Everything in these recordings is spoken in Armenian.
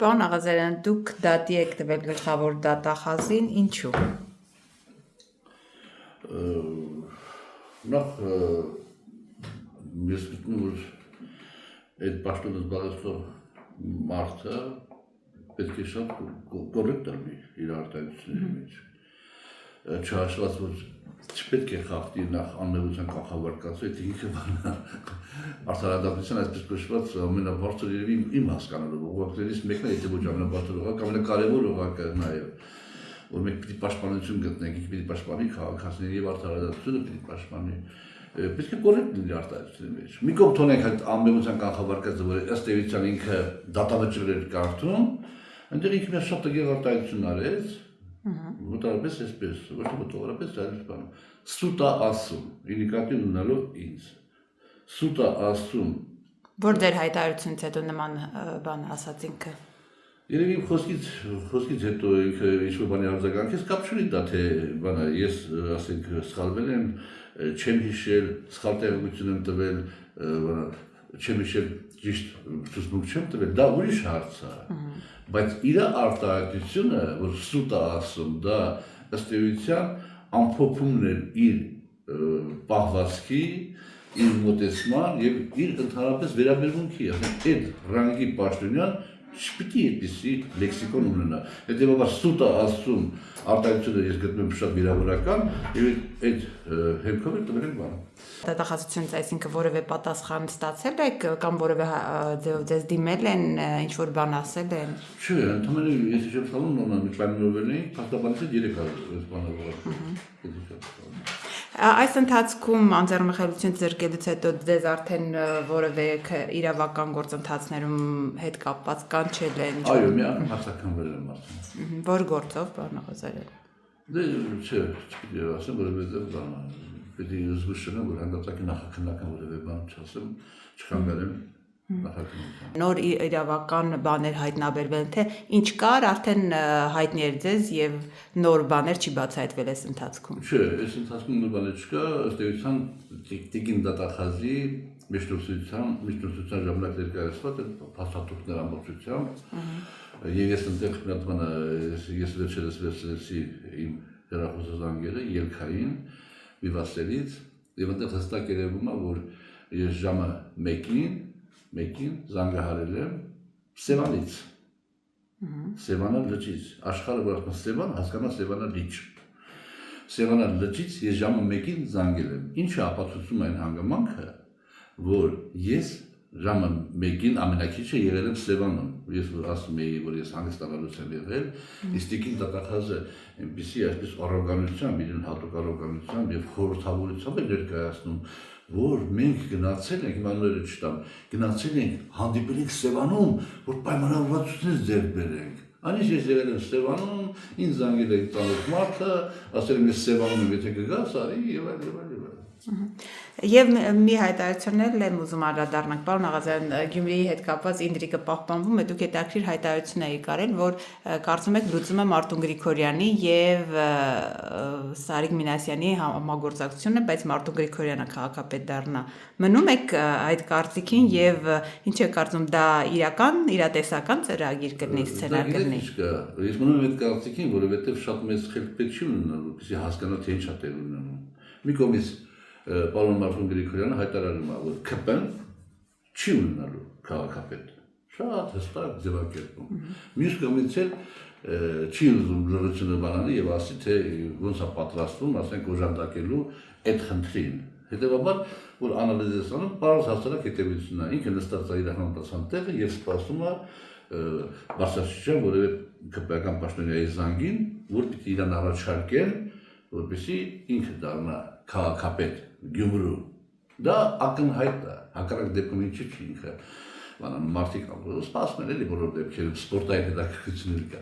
Պարոն Աղազարյան, դուք դատի եք տվել գլխավոր դատախազին, ինչու՞։ Նախ ես գտնում որ այդ պաշտոնը զբաղեցնող մարդը պետք է շատ կոռեկտ լինի իր արտահայտությունների մեջ։ Չհաշված որ չպետք է խախտի նախ անմեղության կանխավարկածը, այդ ինքը արտարադատության այսպես կոչված ամենաբարձր երևի իմ հասկանալով ուղղակներից մեկն է, եթե ոչ ամենաբարձր ուղղակ, ամենակարևոր ուղղակը նաև, որ մենք պիտի պաշտպանություն գտնենք, ինքը պիտի պաշտպանի քաղաքացիների եւ արտարադատությունը պիտի պաշտպանի։ Պետք է կոռեկտ լինի արտահայտությունների մեջ։ Մի կողմ թողնենք այդ անմեղության կանխավարկածը, որ ըստ էության ինքը դատավճիռ էր կարդում, այնտեղ ինքը մի շատ տգեղ արտահայտություն արեց։ Մոտավորապես այսպես, ոչ թե մոտավորապես այլ բան։ Սուտ է ասում, ինիկատիվ ունենալով ինձ։ Սուտ է ասում։ Որ դեր հայտարարությունից հետո նման բան ասաց ինքը։ Երևի խոսքից հետո ինքը ինչ-որ բանի արձագանքեց, կապ չունի դա թե բանը, ես ասենք սխալվել եմ, չեմ հիշել, սխալ տեղեկություն եմ տվել, չեմ հիշել ճիշտ ցուցմունք չեմ տվել, դա ուրիշ հարց է։ Բայց իր արտահայտությունը, որ սուտ է ասում, դա ըստ էության ամփոփումն է իր պահվածքի, իր մոտեցման եւ իր ընդհանրապես վերաբերմունքի, ասենք այդ ռանգի պաշտոնյան չպիտի այդպիսի լեքսիկոն ունենա։ Հետևաբար սուտ է ասում արտահայտությունը ես գտնում եմ շատ վիրավորական եւ այդ հերքով է տվել բան։ Դատախազությունից այսինքն որևէ պատասխան ստացել եք կամ որևէ ձեզ դիմել են, ինչ որ բան ասել են։ Չէ, ընդհանրապես ես չեմ սխալվում, նորմալ մի պայմանավորվել էի, փաստաբանից 300 բանավոր։ Այս ընթացքում անձեռնմխելիություն զրկելուց հետո ձեզ արդեն որևէ իրավական գործընթացներում հետ կապված կանչել են։ Այո, մի հարցականվել եմ արդեն։ Որ գործով, պարոն Աղազարյան։ Դե չէ, չպիտի ասեմ, որովհետև բան պիտի զգուշ չնեմ, որ հանդարտակի նախաքննական որևէ բան չասեմ, չխանգարեմ նախաքննության։ Նոր իրավական բաներ հայտնաբերվել, թե ինչ կար, արդեն հայտնի էր ձեզ եւ նոր բաներ չի բացահայտվել այս ընթացքում։ Չէ, այս ընթացքում նոր բաներ չկա, ըստ էության տիկին դատախազի միջնորդության ժամանակ ներկայացված է փաստաթուղթեր ամբողջությամբ։ Եվ ես այնտեղ մի հատ բան ես վերջերս վերցրեցի իմ հեռախոսազանգերը ելքային վիվաստերից եւ այնտեղ հստակ երևում է որ ես ժամը 1-ին զանգահարել եմ Սևանից։ Սևանա լճից, աշխարհը որ ասում Սևան, հասկանա Սևանա լիճ։ Սևանա լճից ես ժամը 1-ին զանգել եմ։ Ինչը ապացուցում է այն հանգամանքը, որ ես ժամը 1-ին ամենակիչը եղել եմ Սևանում։ Ես ասում էի, որ ես հանգստանալուց եմ եղել, իսկ տիկին դատախազը այնպեսի այսպես առոգանությամբ, իրեն հատուկ առոգանությամբ եւ խորհրդավորությամբ է ներկայացնում, որ մենք գնացել ենք, հիմա նորերը չտամ, գնացել ենք, հանդիպել ենք Սևանում, որ պայմանավորվածություններ ձեռք բերենք։ Անիշ ես եղել եմ Սևանում, ինձ զանգել է ծանոթ մարդը, ասել եմ ես Սևանում եմ, եթե կգաս, արի եւ այլ։ Եվ մի հայտարարություն եմ ուզում անդրադառնալ, պարոն Աղազարյան, Գյումրիի հետ կապված ինտրիգը պահպանվում է, դուք հետաքրքիր հայտարարություն եք արել, որ կարծում եք լուծում է Մարտուն Գրիգորյանի եւ Սարիկ Մինասյանի համագործակցությունը, բայց Մարտուն Գրիգորյանը քաղաքապետ դառնա։ Մնում եք այդ կարծիքին եւ ինչ եք կարծում, դա իրատեսական ծրագիր կլինի, սցենար կլինի։ Ես մնում եմ այդ կարծիքին, որովհետեւ շատ մեծ խելք պետք չի ունենալու, որպեսզի հասկանա թե ինչ է տեղ ունենում։ Մի կողմից պարոն Մարտուն Գրիգորյանը հայտարարում է, որ ԿՊ-ն չի ունենալու քաղաքապետ։ Շատ հստակ ձևակերպում։ Մյուս կողմից էլ չի ուզում լրությունը բանալի եւ ասի թե ոնց է պատրաստվում, ասենք օժանդակելու այդ խնդրին։ Հետևաբար, որ անալիզ անում, պարզ հասարակ հետևությունն է։ Ինքը նստած է իր համապատասխան տեղը եւ սպասում է բարձրացիան որևէ ԿՊ-ական պաշտոնյայի զանգին, որ պիտի իրան առաջարկեն, որպեսզի ինքը դառնա քաղաքապետ Գյումրու։ Դա ակնհայտ է, հակառակ դեպքում ինչի՞ չի ինքը մարդիկ սպասում են էլի բոլոր դեպքերում սպորտային հետաքրքրություններ կա։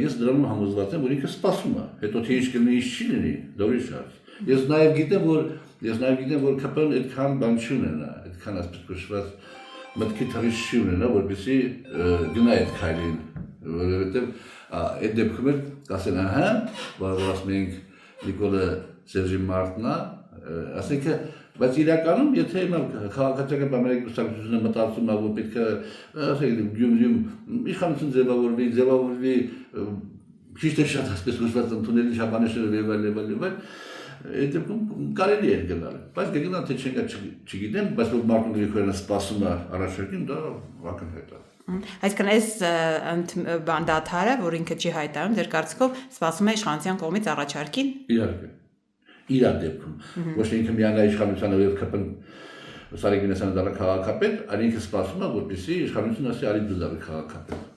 Ես դրանում համոզված եմ, որ ինքը սպասում է, հետո թե ինչ կլինի, ինչ չի լինի, դա ուրիշ հարց։ Ես նաև գիտեմ, որ ԿՊ-ն այդքան բան չի ունենա, այդքան ասպես կոչված մտքի թռիչք չի ունենա, որպեսզի գնա այդ քայլին, որովհետև այդ դեպքում էլ կասեն, ահա, որ ասում ենք Նիկոլը Սերժի Մարտնա, ասենք Բայց իրականում, եթե քաղաքացիական բամերիկ կուսակցությունը մտածում է, որ պետք է, ասենք, Գյումրիում իշխանություն ձևավորվի, ճիշտ է շատ ասպես ուժված ընդունելի շաբանեշները եւ այլ, այդ դեպքում կարելի է գնալ, բայց կգնա թե չգիտեմ, բայց որ Մարտուն Գրիգորյանը սպասում է առաջարկին, դա ակնհայտ է։ Այսինքն այս բանդաթարը, որ ինքը չի հայտարարում, ձեր կարծիքով սպասում է իշխանության կողմից առաջարկին։ Իհարկե։ Իր դեպքում, ոչ թե ինքը միանա իշխանությանը եւ ԿՊ-ն Սարեգ Մինասյանը դառնա քաղաքապետ, այլ ինքը սպասում է, որպեսզի իշխանությունը ասի արի դու դառնա քաղաքապետ։